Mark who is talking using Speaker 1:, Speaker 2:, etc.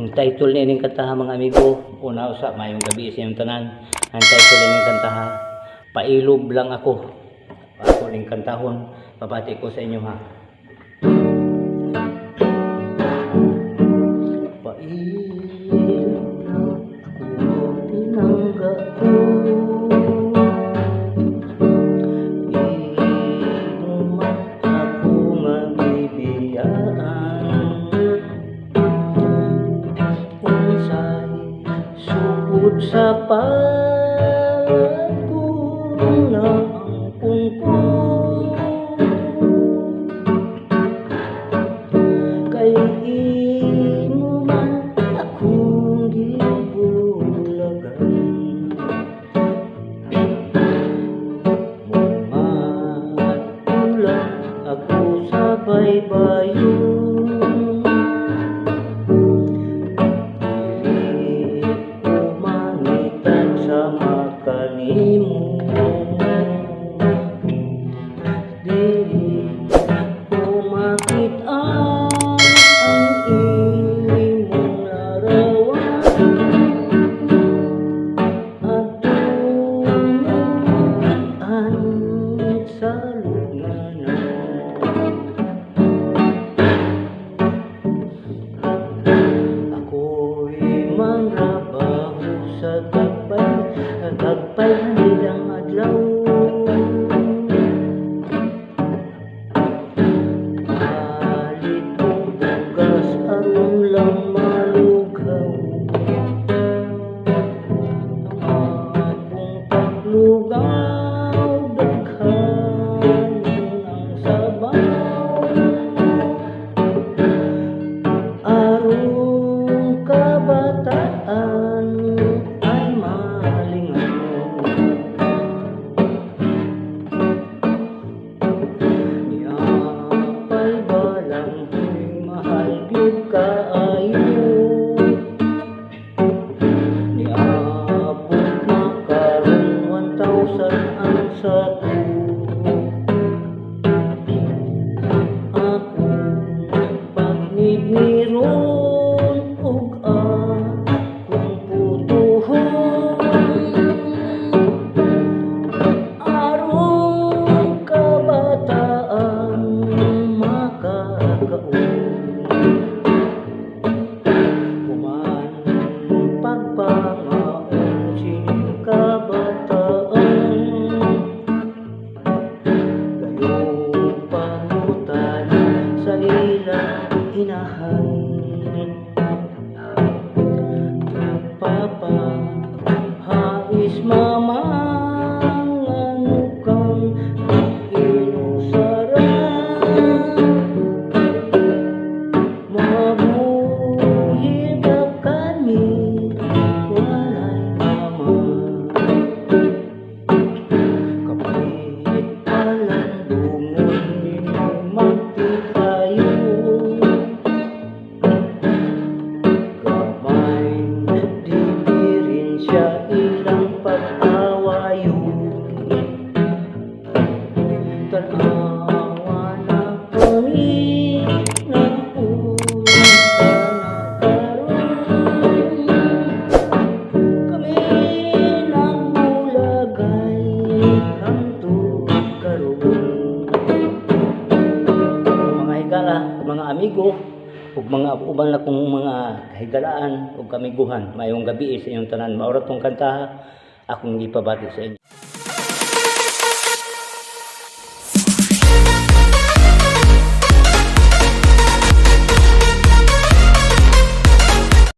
Speaker 1: Ang title ni ining kantaha mga amigo, una usa mayong gabi sa inyong tanan. Ang title ni ining kantaha, Pailob lang ako. Ako ning kantahon, papati ko sa inyo ha. Pailob lang ako, pinangga ko. Sa palad ko na ang pungko kay imo man akong gibulagan matulang ako sa baybayon kanimo dili ko makit-an ang imong larawan at tumuan sa lugnanan. Ako'y manrabaho sa tagpay nilang adlaw palit kong bugas aron lang malugaw akong paglugaw daghan ang sabaw aron kabataan kaayo niabot makaroon 1,000 ang sato ako pagnigniron ug akong putuhon aron kabataan makakaon pagpangaon sing kabataan gayon panutan sa ilang inahan nagpapahais mamanganukang inusaran mabuhi ba kami tanawa na kami na usa na kami nagbulagay hangtod karon. Mga higala, mga amigo ug mga uban na kong mga higalaan ug kamiguhan mayong gabi sa inyong tanan. Maura tong kantaha akong gipabati sa inyo.